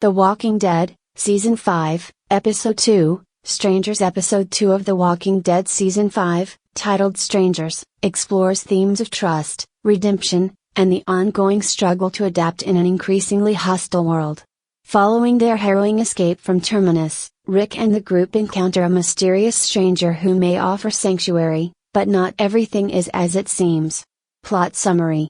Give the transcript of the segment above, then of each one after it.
The Walking Dead, Season 5, Episode 2, Strangers. Episode 2 of The Walking Dead Season 5, titled Strangers, explores themes of trust, redemption, and the ongoing struggle to adapt in an increasingly hostile world. Following their harrowing escape from Terminus, Rick and the group encounter a mysterious stranger who may offer sanctuary, but not everything is as it seems. Plot summary.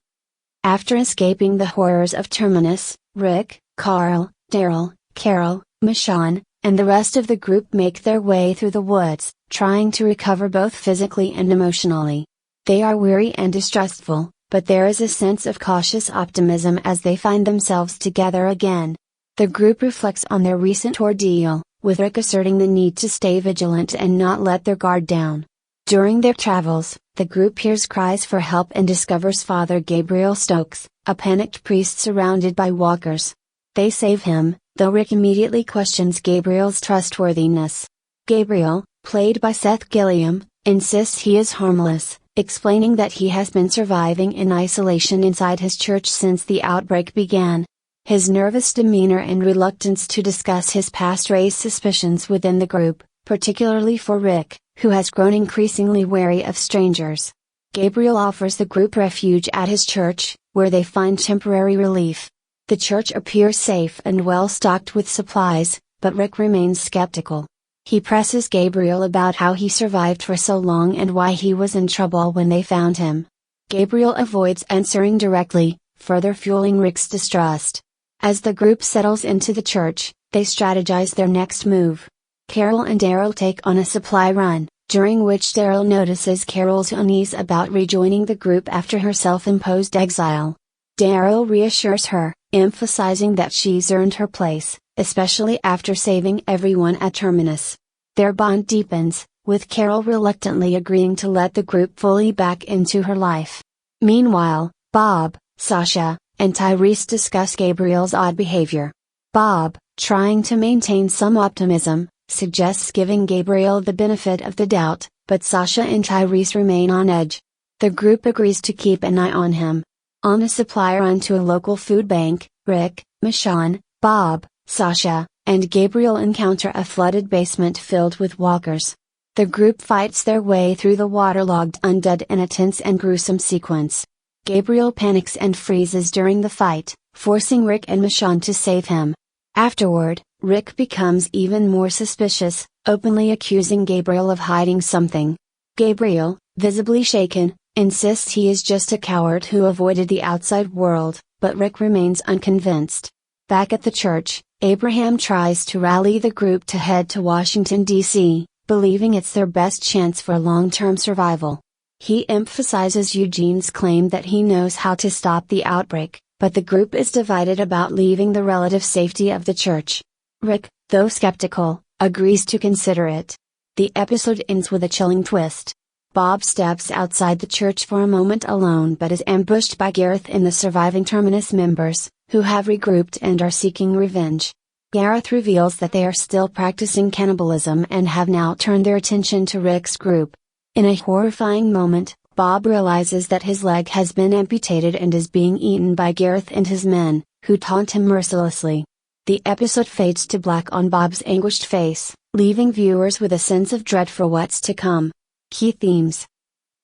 After escaping the horrors of Terminus, Rick, Carl, Daryl, Carol, Michonne, and the rest of the group make their way through the woods, trying to recover both physically and emotionally. They are weary and distrustful, but there is a sense of cautious optimism as they find themselves together again. The group reflects on their recent ordeal, with Rick asserting the need to stay vigilant and not let their guard down. During their travels, the group hears cries for help and discovers Father Gabriel Stokes, a panicked priest surrounded by walkers. They save him, though Rick immediately questions Gabriel's trustworthiness. Gabriel, played by Seth Gilliam, insists he is harmless, explaining that he has been surviving in isolation inside his church since the outbreak began. His nervous demeanor and reluctance to discuss his past raise suspicions within the group, particularly for Rick, who has grown increasingly wary of strangers. Gabriel offers the group refuge at his church, where they find temporary relief. The church appears safe and well stocked with supplies, but Rick remains skeptical. He presses Gabriel about how he survived for so long and why he was in trouble when they found him. Gabriel avoids answering directly, further fueling Rick's distrust. As the group settles into the church, they strategize their next move. Carol and Daryl take on a supply run, during which Daryl notices Carol's unease about rejoining the group after her self-imposed exile. Daryl reassures her, emphasizing that she's earned her place, especially after saving everyone at Terminus. Their bond deepens, with Carol reluctantly agreeing to let the group fully back into her life. Meanwhile, Bob, Sasha, and Tyreese discuss Gabriel's odd behavior. Bob, trying to maintain some optimism, suggests giving Gabriel the benefit of the doubt, but Sasha and Tyreese remain on edge. The group agrees to keep an eye on him. On a supply run to a local food bank, Rick, Michonne, Bob, Sasha, and Gabriel encounter a flooded basement filled with walkers. The group fights their way through the waterlogged undead in a tense and gruesome sequence. Gabriel panics and freezes during the fight, forcing Rick and Michonne to save him. Afterward, Rick becomes even more suspicious, openly accusing Gabriel of hiding something. Gabriel, visibly shaken, insists he is just a coward who avoided the outside world, but Rick remains unconvinced. Back at the church, Abraham tries to rally the group to head to Washington, D.C., believing it's their best chance for long-term survival. He emphasizes Eugene's claim that he knows how to stop the outbreak, but the group is divided about leaving the relative safety of the church. Rick, though skeptical, agrees to consider it. The episode ends with a chilling twist. Bob steps outside the church for a moment alone but is ambushed by Gareth and the surviving Terminus members, who have regrouped and are seeking revenge. Gareth reveals that they are still practicing cannibalism and have now turned their attention to Rick's group. In a horrifying moment, Bob realizes that his leg has been amputated and is being eaten by Gareth and his men, who taunt him mercilessly. The episode fades to black on Bob's anguished face, leaving viewers with a sense of dread for what's to come. Key themes: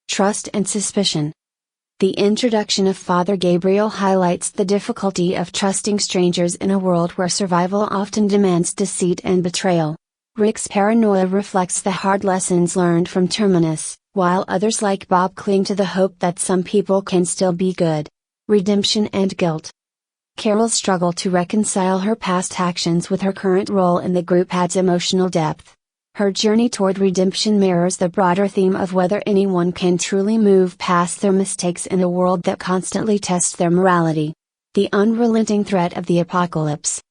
trust and suspicion. The introduction of Father Gabriel highlights the difficulty of trusting strangers in a world where survival often demands deceit and betrayal. Rick's paranoia reflects the hard lessons learned from Terminus, while others like Bob cling to the hope that some people can still be good. Redemption and guilt. Carol's struggle to reconcile her past actions with her current role in the group adds emotional depth. Her journey toward redemption mirrors the broader theme of whether anyone can truly move past their mistakes in a world that constantly tests their morality. The unrelenting threat of the apocalypse.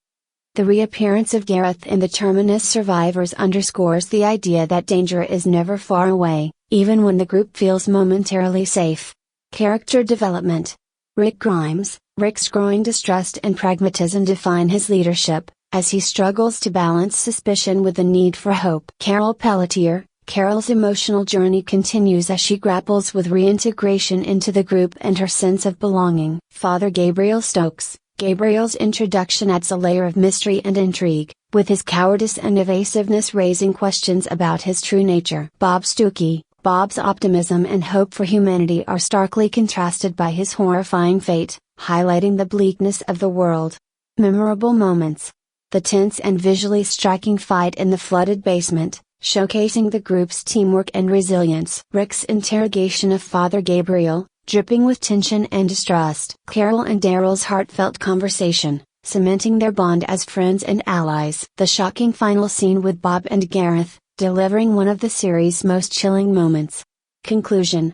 The reappearance of Gareth and the Terminus survivors underscores the idea that danger is never far away, even when the group feels momentarily safe. Character development. Rick's growing distrust and pragmatism define his leadership, as he struggles to balance suspicion with the need for hope. Carol's emotional journey continues as she grapples with reintegration into the group and her sense of belonging. Father Gabriel Stokes, Gabriel's introduction adds a layer of mystery and intrigue, with his cowardice and evasiveness raising questions about his true nature. Bob's optimism and hope for humanity are starkly contrasted by his horrifying fate, highlighting the bleakness of the world. Memorable moments. The tense and visually striking fight in the flooded basement, showcasing the group's teamwork and resilience. Rick's interrogation of Father Gabriel, dripping with tension and distrust. Carol and Daryl's heartfelt conversation, cementing their bond as friends and allies. The shocking final scene with Bob and Gareth, delivering one of the series' most chilling moments. Conclusion.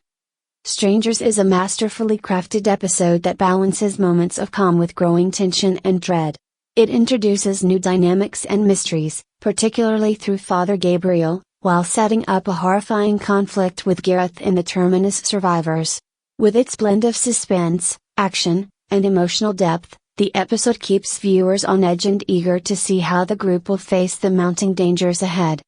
Strangers is a masterfully crafted episode that balances moments of calm with growing tension and dread. It introduces new dynamics and mysteries, particularly through Father Gabriel, while setting up a horrifying conflict with Gareth and the Terminus survivors. With its blend of suspense, action, and emotional depth, the episode keeps viewers on edge and eager to see how the group will face the mounting dangers ahead.